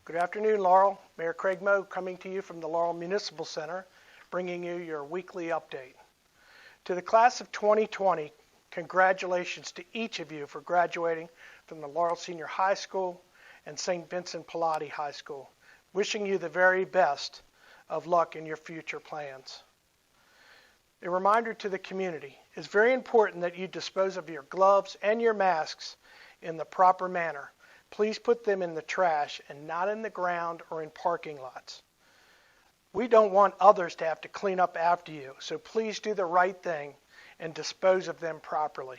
Good afternoon, Laurel. Mayor Craig Moe coming to you from the Laurel Municipal Center, bringing you your weekly update. To the class of 2020, congratulations to each of you for graduating from the Laurel Senior High School and St. Vincent Pallotti High School. Wishing you the very best of luck in your future plans. A reminder to the community, it's very important that you dispose of your gloves and your masks in the proper manner. Please put them in the trash and not in the ground or in parking lots. We don't want others to have to clean up after you, so please do the right thing and dispose of them properly.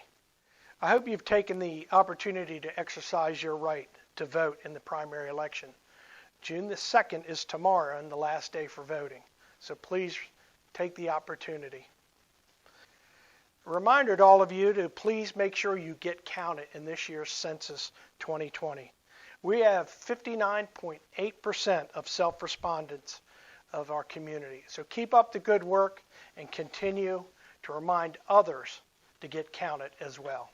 I hope you've taken the opportunity to exercise your right to vote in the primary election. June the 2nd is tomorrow and the last day for voting, so please take the opportunity. A reminder to all of you to please make sure you get counted in this year's Census 2020. We have 59.8% of self-respondents of our community. So keep up the good work and continue to remind others to get counted as well.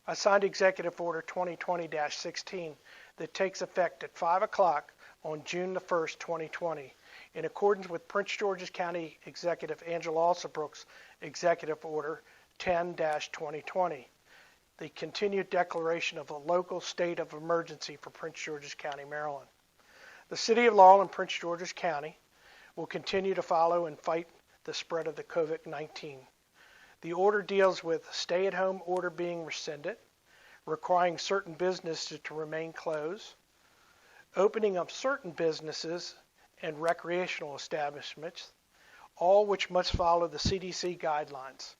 I signed Executive Order 2020-16 that takes effect at 5 o'clock on June the 1st, 2020, in accordance with Prince George's County Executive Angela Alsabrook's Executive Order 10-2020, the continued declaration of a local state of emergency for Prince George's County, Maryland. The City of Laurel and Prince George's County will continue to follow and fight the spread of the COVID-19. The order deals with a stay-at-home order being rescinded, requiring certain businesses to remain closed, opening of certain businesses and recreational establishments, all which must follow the CDC guidelines.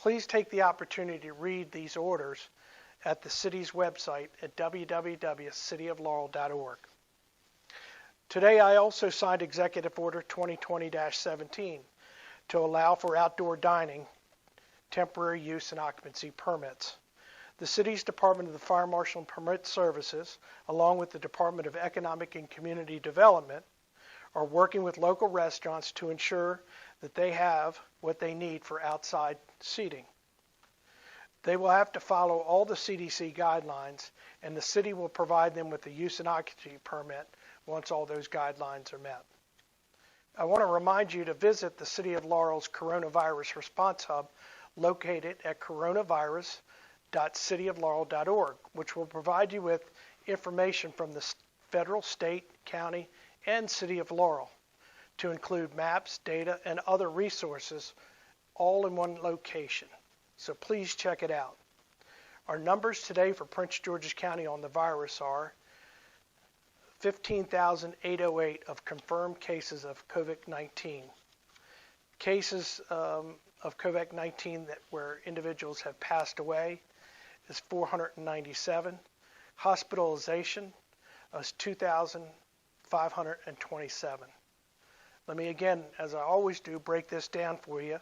Please take the opportunity to read these orders at the city's website at www.cityoflaurel.org. Today I also signed Executive Order 2020-17 to allow for outdoor dining, temporary use and occupancy permits. The city's Department of the Fire Marshal and Permit Services, along with the Department of Economic and Community Development, are working with local restaurants to ensure that they have what they need for outside seating. They will have to follow all the CDC guidelines, and the city will provide them with a use and occupancy permit once all those guidelines are met. I want to remind you to visit the City of Laurel's Coronavirus Response Hub located at coronavirus.cityoflaurel.org, which will provide you with information from the federal, state, county, and City of Laurel, to include maps, data, and other resources all in one location. So please check it out. Our numbers today for Prince George's County on the virus are 15,808 of confirmed cases of COVID-19. Cases of COVID-19 where individuals have passed away is 497. Hospitalization is 2,527. Let me again, as I always do, break this down for you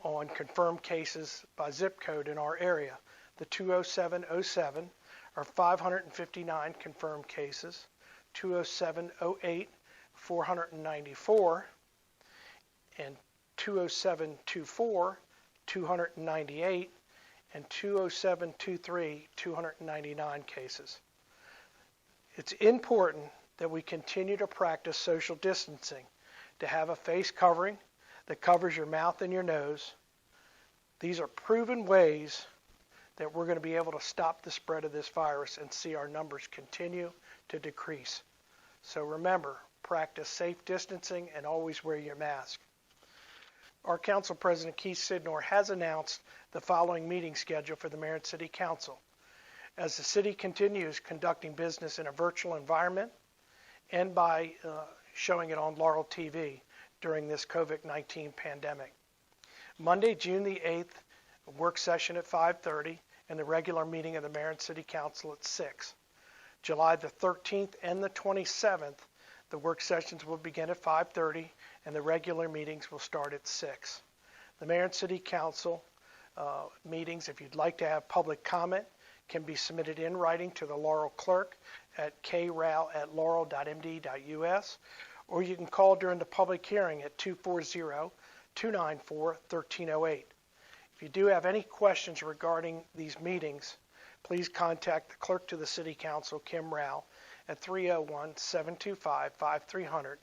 on confirmed cases by zip code in our area. The 20707 are 559 confirmed cases, 20708, 494, and 20724, 298, and 20723, 299 cases. It's important that we continue to practice social distancing, to have a face covering that covers your mouth and your nose. These are proven ways that we're going to be able to stop the spread of this virus and see our numbers continue to decrease. So remember, practice safe distancing and always wear your mask. Our Council President Keith Sidnor has announced the following meeting schedule for the Mayor and City Council. As the city continues conducting business in a virtual environment and by showing it on Laurel TV during this COVID-19 pandemic. Monday, June the 8th, a work session at 5:30 and the regular meeting of the Mayor and City Council at 6. July the 13th and the 27th, the work sessions will begin at 5:30 and the regular meetings will start at 6. The Mayor and City Council meetings, if you'd like to have public comment, can be submitted in writing to the Laurel Clerk at krao@laurel.md.us, or you can call during the public hearing at 294-1308. If you do have any questions regarding these meetings, please contact the clerk to the City Council, Kim Rao, at 301-725-5300,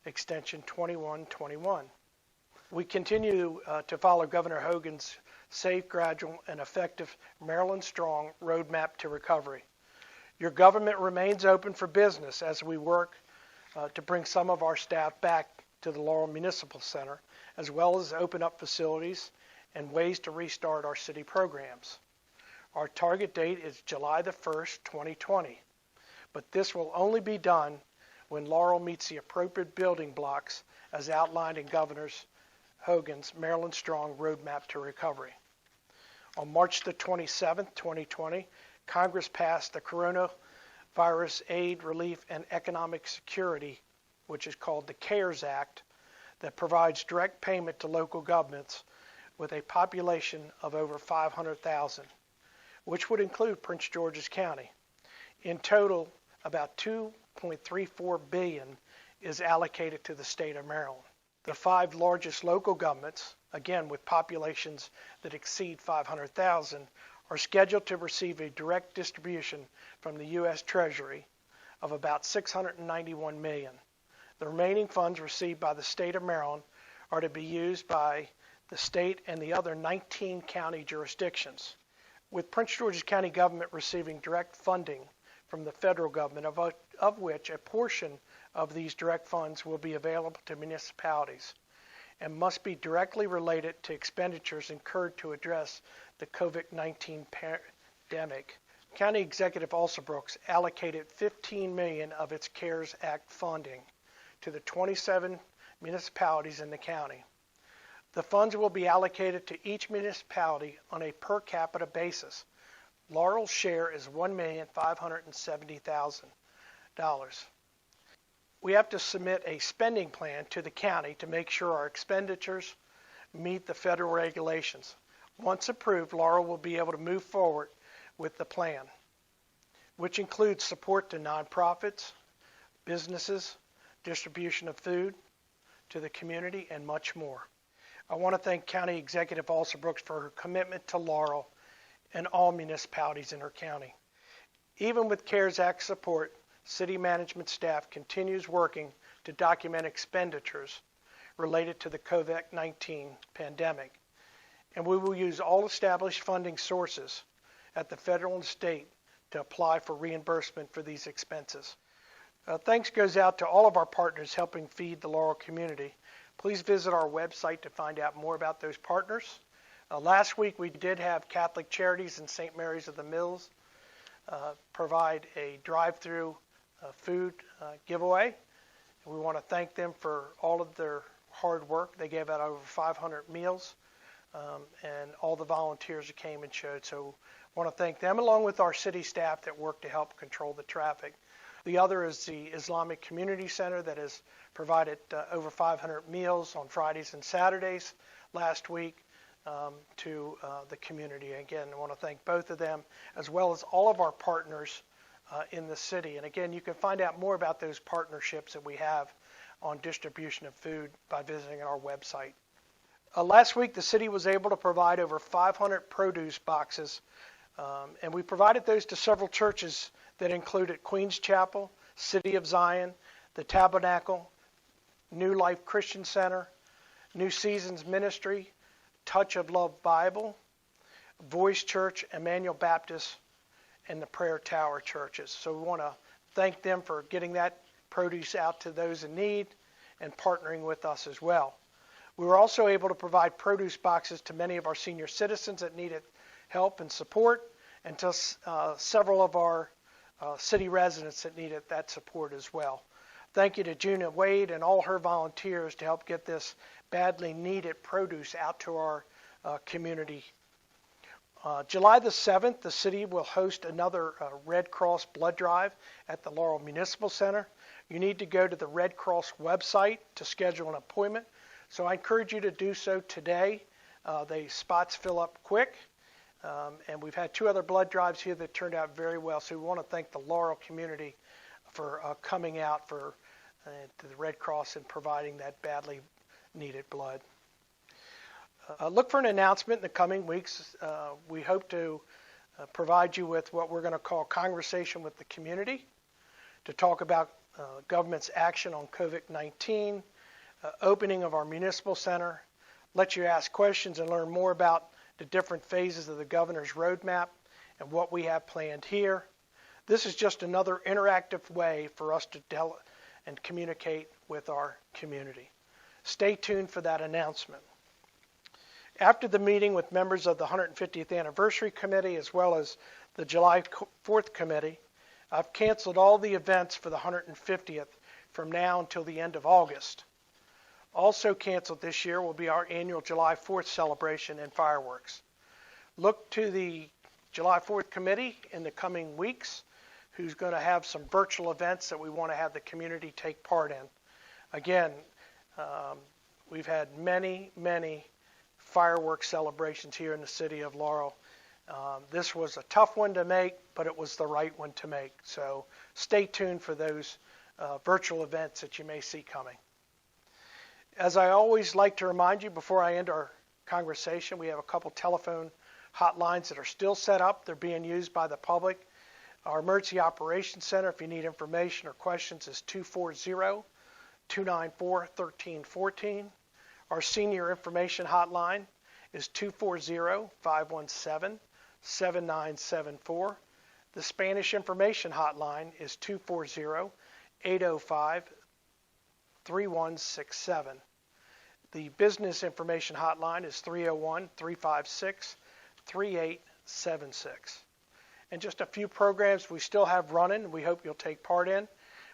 extension 2121. We continue to follow Governor Hogan's safe, gradual, and effective Maryland Strong roadmap to recovery. Your government remains open for business as we work to bring some of our staff back to the Laurel Municipal Center, as well as open up facilities and ways to restart our city programs. Our target date is July the 1st, 2020, but this will only be done when Laurel meets the appropriate building blocks as outlined in Governor Hogan's Maryland Strong Roadmap to Recovery. On March the 27th, 2020, Congress passed the Coronavirus Aid, Relief, and Economic Security, which is called the CARES Act, that provides direct payment to local governments with a population of over 500,000, which would include Prince George's County. In total, about $2.34 billion is allocated to the state of Maryland. The 5 largest local governments, again with populations that exceed 500,000, are scheduled to receive a direct distribution from the U.S. Treasury of about $691 million. The remaining funds received by the state of Maryland are to be used by the state and the other 19 county jurisdictions, with Prince George's County government receiving direct funding from the federal government, of which a portion of these direct funds will be available to municipalities and must be directly related to expenditures incurred to address the COVID-19 pandemic. County Executive Alsobrooks allocated $15 million of its CARES Act funding to the 27 municipalities in the county. The funds will be allocated to each municipality on a per capita basis. Laurel's share is $1,570,000. We have to submit a spending plan to the county to make sure our expenditures meet the federal regulations. Once approved, Laurel will be able to move forward with the plan, which includes support to nonprofits, businesses, distribution of food to the community, and much more. I want to thank County Executive Alsobrooks for her commitment to Laurel and all municipalities in her county. Even with CARES Act support, city management staff continues working to document expenditures related to the COVID-19 pandemic, and we will use all established funding sources at the federal and state to apply for reimbursement for these expenses. Thanks goes out to all of our partners helping feed the Laurel community. Please visit our website to find out more about those partners. Last week we did have Catholic Charities and St. Mary's of the Mills provide a drive-through food giveaway. We want to thank them for all of their hard work. They gave out over 500 meals and all the volunteers that came and showed. So I want to thank them along with our city staff that work to help control the traffic. The other is the Islamic Community Center that has provided over 500 meals on Fridays and Saturdays last week to the community. Again, I want to thank both of them as well as all of our partners in the city. And again, you can find out more about those partnerships that we have on distribution of food by visiting our website. Last week, the city was able to provide over 500 produce boxes, and we provided those to several churches that included Queens Chapel, City of Zion, the Tabernacle, New Life Christian Center, New Seasons Ministry, Touch of Love Bible, Voice Church, Emmanuel Baptist, and the Prayer Tower churches. So we want to thank them for getting that produce out to those in need and partnering with us as well. We were also able to provide produce boxes to many of our senior citizens that needed help and support, and to several of our city residents that needed that support as well. Thank you to Juna Wade and all her volunteers to help get this badly needed produce out to our community. July the 7th, the city will host another Red Cross blood drive at the Laurel Municipal Center. You need to go to the Red Cross website to schedule an appointment. So I encourage you to do so today. The spots fill up quick. And we've had 2 other blood drives here that turned out very well. So we want to thank the Laurel community for coming out to the Red Cross and providing that badly needed blood. Look for an announcement in the coming weeks. We hope to provide you with what we're going to call Conversation with the Community to talk about government's action on COVID-19, opening of our municipal center, let you ask questions and learn more about the different phases of the governor's roadmap and what we have planned here. This is just another interactive way for us to and communicate with our community. Stay tuned for that announcement. After the meeting with members of the 150th Anniversary Committee as well as the July 4th Committee, I've canceled all the events for the 150th from now until the end of August. Also canceled this year will be our annual July 4th celebration and fireworks. Look to the July 4th Committee in the coming weeks, who's going to have some virtual events that we want to have the community take part in. Again, we've had many fireworks celebrations here in the city of Laurel. This was a tough one to make, but it was the right one to make. So stay tuned for those virtual events that you may see coming. As I always like to remind you before I end our conversation, we have a couple telephone hotlines that are still set up. They're being used by the public. Our Emergency Operations Center, if you need information or questions, is 240-294-1314. Our Senior Information Hotline is 240-517-7974. The Spanish Information Hotline is 240-805-3167. The Business Information Hotline is 301-356-3876. And just a few programs we still have running we hope you'll take part in.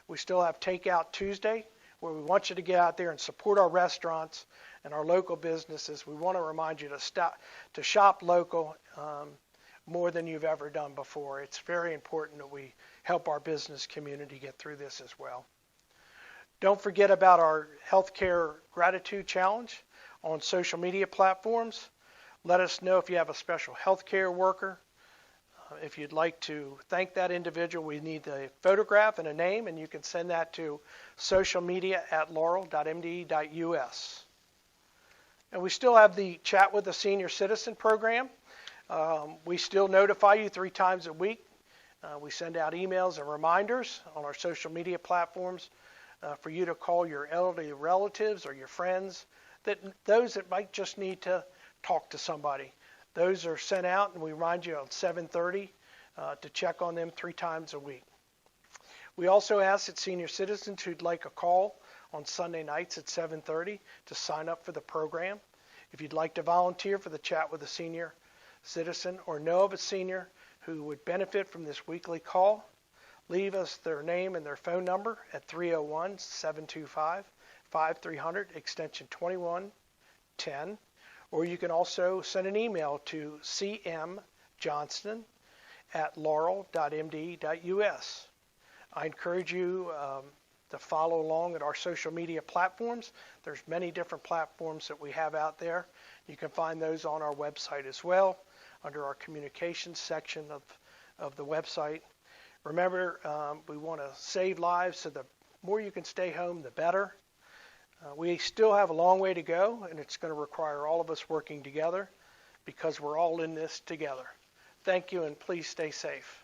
We still have Takeout Tuesday, where we want you to get out there and support our restaurants and our local businesses. We want to remind you to shop local more than you've ever done before. It's very important that we help our business community get through this as well. Don't forget about our Healthcare Gratitude Challenge on social media platforms. Let us know if you have a special healthcare worker. If you'd like to thank that individual, we need a photograph and a name, and you can send that to socialmedia@laurel.md.us. And we still have the Chat with a Senior Citizen program. We still notify you 3 times a week. We send out emails and reminders on our social media platforms for you to call your elderly relatives or your friends, those that might just need to talk to somebody. Those are sent out, and we remind you on 7:30 to check on them 3 times a week. We also ask that senior citizens who'd like a call on Sunday nights at 7:30 to sign up for the program. If you'd like to volunteer for the Chat with a Senior Citizen or know of a senior who would benefit from this weekly call, leave us their name and their phone number at 301-725-5300, extension 2110. Or you can also send an email to cmjohnston@laurel.md.us. I encourage you to follow along at our social media platforms. There's many different platforms that we have out there. You can find those on our website as well, under our communications section of the website. Remember, we want to save lives, so the more you can stay home, the better. We still have a long way to go, and it's going to require all of us working together because we're all in this together. Thank you, and please stay safe.